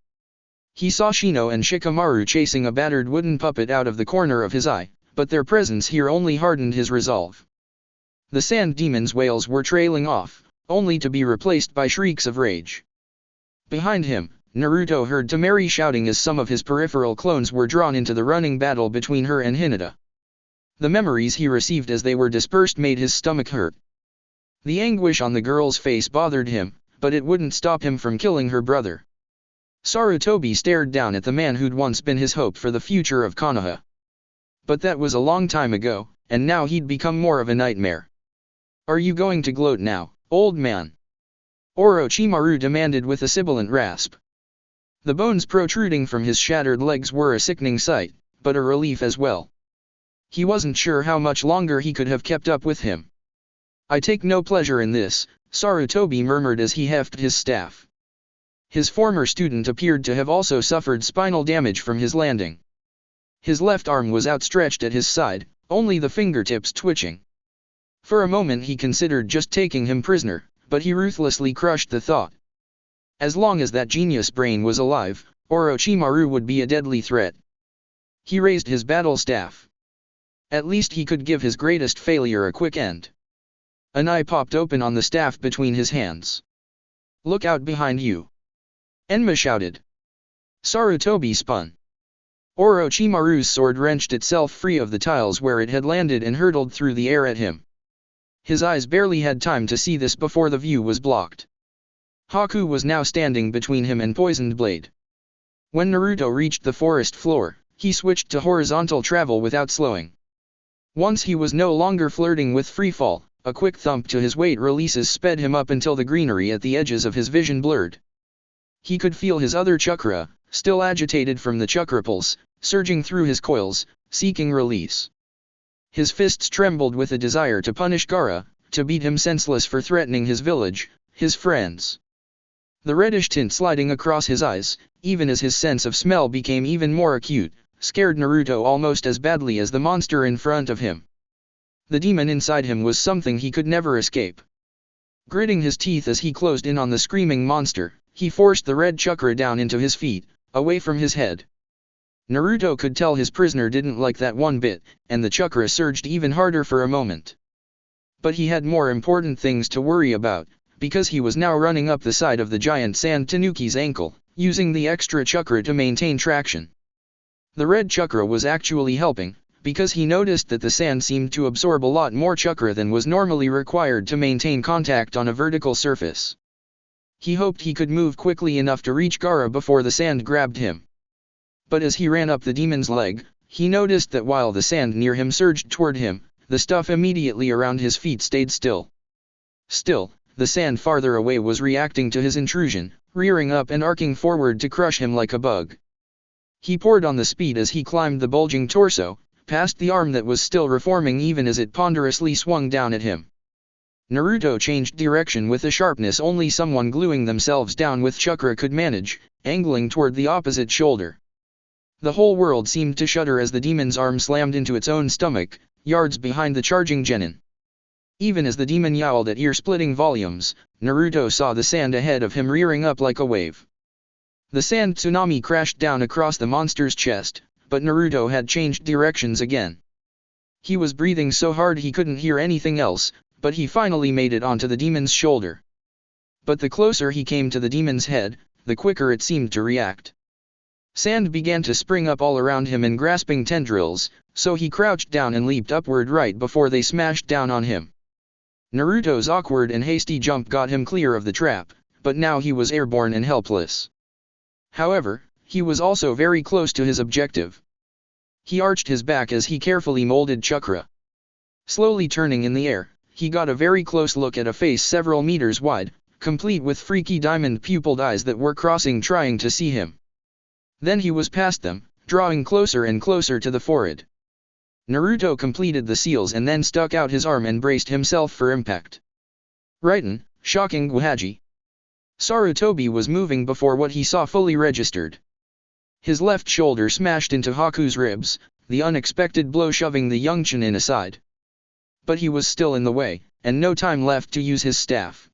He saw Shino and Shikamaru chasing a battered wooden puppet out of the corner of his eye, but their presence here only hardened his resolve. The sand demon's wails were trailing off, only to be replaced by shrieks of rage. Behind him, Naruto heard Temari shouting as some of his peripheral clones were drawn into the running battle between her and Hinata. The memories he received as they were dispersed made his stomach hurt. The anguish on the girl's face bothered him, but it wouldn't stop him from killing her brother. Sarutobi stared down at the man who'd once been his hope for the future of Konoha. But that was a long time ago, and now he'd become more of a nightmare. "Are you going to gloat now, old man?" Orochimaru demanded with a sibilant rasp. The bones protruding from his shattered legs were a sickening sight, but a relief as well. He wasn't sure how much longer he could have kept up with him. "I take no pleasure in this," Sarutobi murmured as he hefted his staff. His former student appeared to have also suffered spinal damage from his landing. His left arm was outstretched at his side, only the fingertips twitching. For a moment he considered just taking him prisoner, but he ruthlessly crushed the thought. As long as that genius brain was alive, Orochimaru would be a deadly threat. He raised his battle staff. At least he could give his greatest failure a quick end. An eye popped open on the staff between his hands. "Look out behind you!" Enma shouted. Sarutobi spun. Orochimaru's sword wrenched itself free of the tiles where it had landed and hurtled through the air at him. His eyes barely had time to see this before the view was blocked. Haku was now standing between him and Poisoned Blade. When Naruto reached the forest floor, he switched to horizontal travel without slowing. Once he was no longer flirting with freefall, a quick thump to his weight releases sped him up until the greenery at the edges of his vision blurred. He could feel his other chakra, still agitated from the chakra pulse, surging through his coils, seeking release. His fists trembled with a desire to punish Gaara, to beat him senseless for threatening his village, his friends. The reddish tint sliding across his eyes, even as his sense of smell became even more acute, scared Naruto almost as badly as the monster in front of him. The demon inside him was something he could never escape. Gritting his teeth as he closed in on the screaming monster, he forced the red chakra down into his feet, away from his head. Naruto could tell his prisoner didn't like that one bit, and the chakra surged even harder for a moment. But he had more important things to worry about, because he was now running up the side of the giant sand tanuki's ankle, using the extra chakra to maintain traction. The red chakra was actually helping, because he noticed that the sand seemed to absorb a lot more chakra than was normally required to maintain contact on a vertical surface. He hoped he could move quickly enough to reach Gaara before the sand grabbed him. But as he ran up the demon's leg, he noticed that while the sand near him surged toward him, the stuff immediately around his feet stayed still. Still, the sand farther away was reacting to his intrusion, rearing up and arcing forward to crush him like a bug. He poured on the speed as he climbed the bulging torso, past the arm that was still reforming even as it ponderously swung down at him. Naruto changed direction with a sharpness only someone gluing themselves down with chakra could manage, angling toward the opposite shoulder. The whole world seemed to shudder as the demon's arm slammed into its own stomach, yards behind the charging genin. Even as the demon yowled at ear-splitting volumes, Naruto saw the sand ahead of him rearing up like a wave. The sand tsunami crashed down across the monster's chest, but Naruto had changed directions again. He was breathing so hard he couldn't hear anything else, but he finally made it onto the demon's shoulder. But the closer he came to the demon's head, the quicker it seemed to react. Sand began to spring up all around him in grasping tendrils, so he crouched down and leaped upward right before they smashed down on him. Naruto's awkward and hasty jump got him clear of the trap, but now he was airborne and helpless. However, he was also very close to his objective. He arched his back as he carefully molded chakra. Slowly turning in the air, he got a very close look at a face several meters wide, complete with freaky diamond-pupiled eyes that were crossing trying to see him. Then he was past them, drawing closer and closer to the forehead. Naruto completed the seals and then stuck out his arm and braced himself for impact. Raiden, shocking Guhaji. Sarutobi was moving before what he saw fully registered. His left shoulder smashed into Haku's ribs, the unexpected blow shoving the young Chunin aside. But he was still in the way, and no time left to use his staff.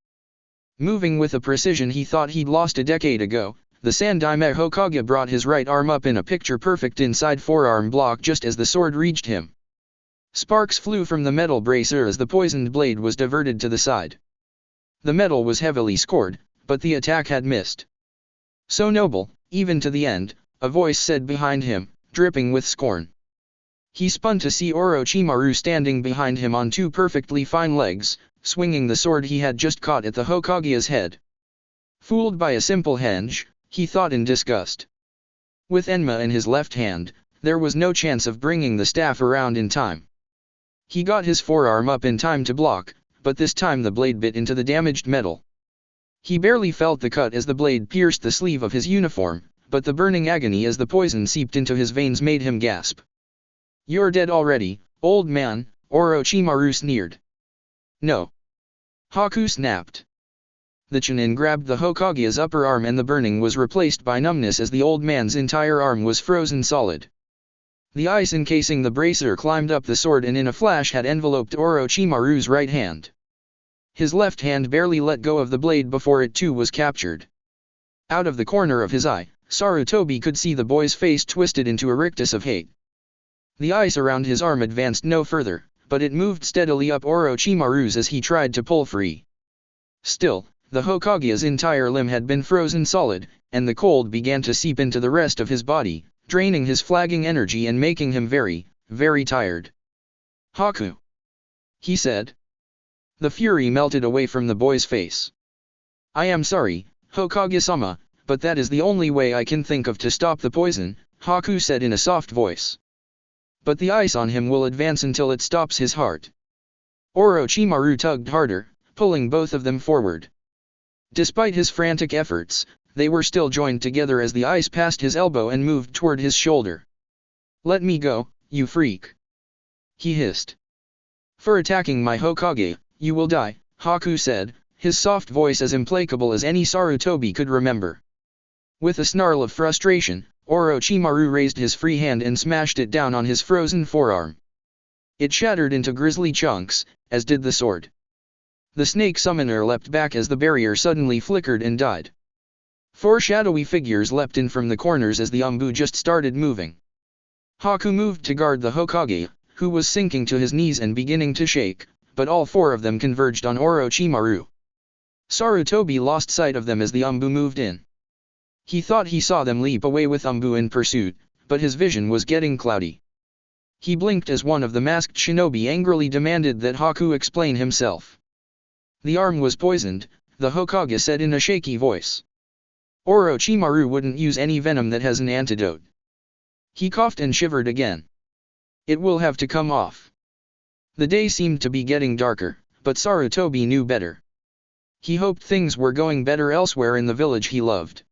Moving with a precision he thought he'd lost a decade ago, the Sandaime Hokage brought his right arm up in a picture-perfect inside forearm block just as the sword reached him. Sparks flew from the metal bracer as the poisoned blade was diverted to the side. The metal was heavily scored, but the attack had missed. "So noble, even to the end," a voice said behind him, dripping with scorn. He spun to see Orochimaru standing behind him on two perfectly fine legs, swinging the sword he had just caught at the Hokage's head. Fooled by a simple henge, he thought in disgust. With Enma in his left hand, there was no chance of bringing the staff around in time. He got his forearm up in time to block, but this time the blade bit into the damaged metal. He barely felt the cut as the blade pierced the sleeve of his uniform, but the burning agony as the poison seeped into his veins made him gasp. "You're dead already, old man," Orochimaru sneered. "No." Haku snapped. The Chunin grabbed the Hokage's upper arm and the burning was replaced by numbness as the old man's entire arm was frozen solid. The ice encasing the bracer climbed up the sword and in a flash had enveloped Orochimaru's right hand. His left hand barely let go of the blade before it too was captured. Out of the corner of his eye, Sarutobi could see the boy's face twisted into a rictus of hate. The ice around his arm advanced no further, but it moved steadily up Orochimaru's as he tried to pull free. Still, the Hokage's entire limb had been frozen solid, and the cold began to seep into the rest of his body, draining his flagging energy and making him very, very tired. "Haku," he said. The fury melted away from the boy's face. "I am sorry, Hokage-sama, but that is the only way I can think of to stop the poison," Haku said in a soft voice. "But the ice on him will advance until it stops his heart." Orochimaru tugged harder, pulling both of them forward. Despite his frantic efforts, they were still joined together as the ice passed his elbow and moved toward his shoulder. "Let me go, you freak," he hissed. "For attacking my Hokage, you will die," Haku said, his soft voice as implacable as any Sarutobi could remember. With a snarl of frustration, Orochimaru raised his free hand and smashed it down on his frozen forearm. It shattered into grisly chunks, as did the sword. The snake summoner leapt back as the barrier suddenly flickered and died. Four shadowy figures leapt in from the corners as the Umbu just started moving. Haku moved to guard the Hokage, who was sinking to his knees and beginning to shake, but all four of them converged on Orochimaru. Sarutobi lost sight of them as the Umbu moved in. He thought he saw them leap away with Umbu in pursuit, but his vision was getting cloudy. He blinked as one of the masked shinobi angrily demanded that Haku explain himself. "The arm was poisoned," the Hokage said in a shaky voice. "Orochimaru wouldn't use any venom that has an antidote." He coughed and shivered again. "It will have to come off." The day seemed to be getting darker, but Sarutobi knew better. He hoped things were going better elsewhere in the village he loved.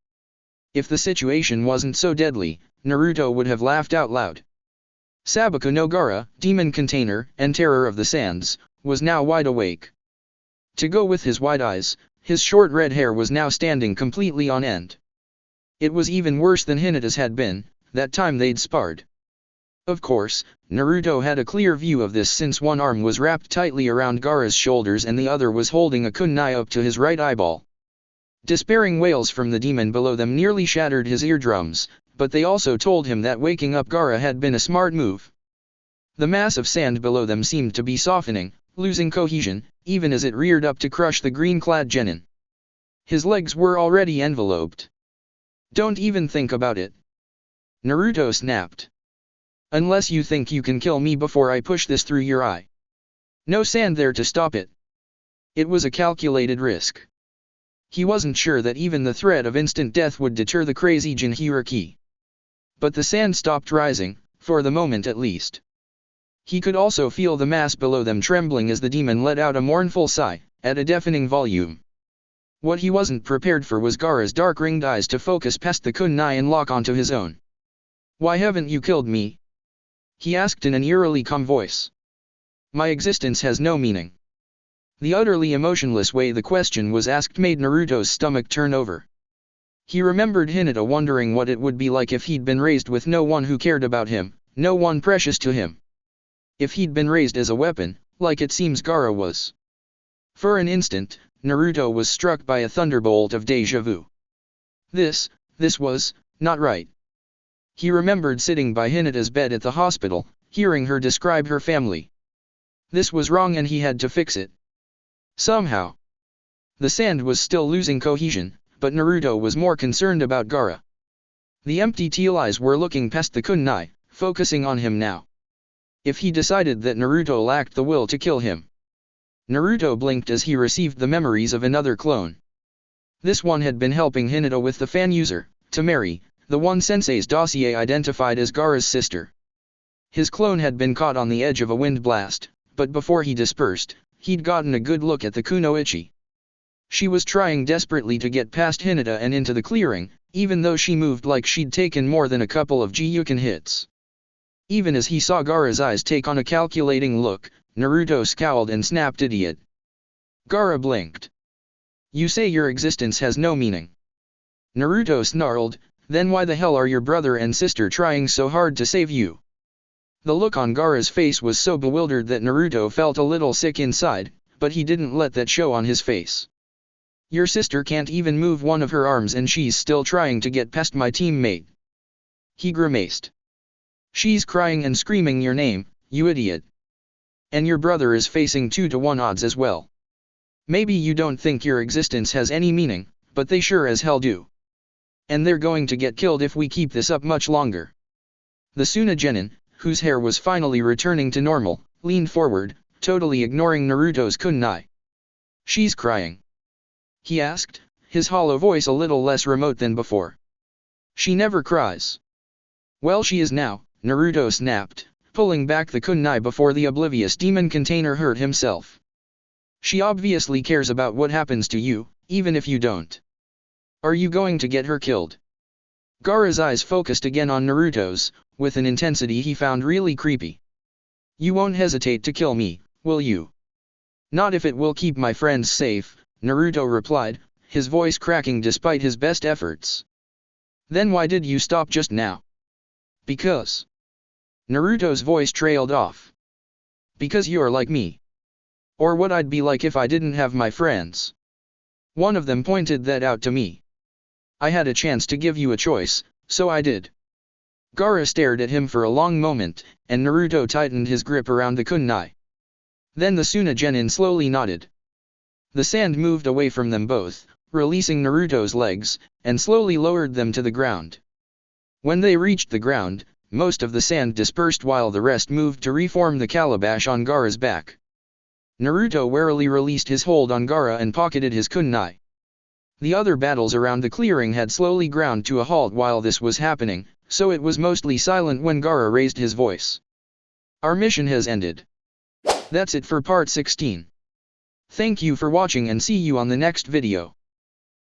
If the situation wasn't so deadly, Naruto would have laughed out loud. Sabaku no Gara, demon container and terror of the sands, was now wide awake. To go with his wide eyes, his short red hair was now standing completely on end. It was even worse than Hinata's had been, that time they'd sparred. Of course, Naruto had a clear view of this since one arm was wrapped tightly around Gaara's shoulders and the other was holding a kunai up to his right eyeball. Despairing wails from the demon below them nearly shattered his eardrums, but they also told him that waking up Gaara had been a smart move. The mass of sand below them seemed to be softening, losing cohesion, even as it reared up to crush the green-clad genin. His legs were already enveloped. "Don't even think about it," Naruto snapped. "Unless you think you can kill me before I push this through your eye." No sand there to stop it. It was a calculated risk. He wasn't sure that even the threat of instant death would deter the crazy Jinchuriki. But the sand stopped rising, for the moment at least. He could also feel the mass below them trembling as the demon let out a mournful sigh, at a deafening volume. What he wasn't prepared for was Gaara's dark-ringed eyes to focus past the kunai and lock onto his own. "Why haven't you killed me?" he asked in an eerily calm voice. "My existence has no meaning." The utterly emotionless way the question was asked made Naruto's stomach turn over. He remembered Hinata wondering what it would be like if he'd been raised with no one who cared about him, no one precious to him. If he'd been raised as a weapon, like it seems Gaara was. For an instant, Naruto was struck by a thunderbolt of déjà vu. This was not right. He remembered sitting by Hinata's bed at the hospital, hearing her describe her family. This was wrong and he had to fix it. Somehow. The sand was still losing cohesion, but Naruto was more concerned about Gaara. The empty teal eyes were looking past the kunai, focusing on him now. If he decided that Naruto lacked the will to kill him. Naruto blinked as he received the memories of another clone. This one had been helping Hinata with the fan user, Tamari, the one Sensei's dossier identified as Gaara's sister. His clone had been caught on the edge of a wind blast, but before he dispersed, he'd gotten a good look at the kunoichi. She was trying desperately to get past Hinata and into the clearing, even though she moved like she'd taken more than a couple of Gyuken hits. Even as he saw Gaara's eyes take on a calculating look, Naruto scowled and snapped, "Idiot." Gaara blinked. "You say your existence has no meaning." Naruto snarled, "Then why the hell are your brother and sister trying so hard to save you?" The look on Gaara's face was so bewildered that Naruto felt a little sick inside, but he didn't let that show on his face. "Your sister can't even move one of her arms and she's still trying to get past my teammate." He grimaced. "She's crying and screaming your name, you idiot. And your brother is facing 2-to-1 odds as well. Maybe you don't think your existence has any meaning, but they sure as hell do. And they're going to get killed if we keep this up much longer." The Tsunagenin, whose hair was finally returning to normal, leaned forward, totally ignoring Naruto's kunai. "She's crying?" he asked, his hollow voice a little less remote than before. "She never cries." "Well, she is now," Naruto snapped, pulling back the kunai before the oblivious demon container hurt himself. "She obviously cares about what happens to you, even if you don't. Are you going to get her killed?" Gaara's eyes focused again on Naruto's, with an intensity he found really creepy. "You won't hesitate to kill me, will you?" "Not if it will keep my friends safe," Naruto replied, his voice cracking despite his best efforts. "Then why did you stop just now?" "Because." Naruto's voice trailed off. "Because you're like me. Or what I'd be like if I didn't have my friends. One of them pointed that out to me. I had a chance to give you a choice, so I did." Gaara stared at him for a long moment, and Naruto tightened his grip around the kunai. Then the Tsunagenin slowly nodded. The sand moved away from them both, releasing Naruto's legs, and slowly lowered them to the ground. When they reached the ground, most of the sand dispersed while the rest moved to reform the calabash on Gaara's back. Naruto warily released his hold on Gaara and pocketed his kunai. The other battles around the clearing had slowly ground to a halt while this was happening, so it was mostly silent when Gaara raised his voice. "Our mission has ended. That's it for part 16. Thank you for watching and see you on the next video."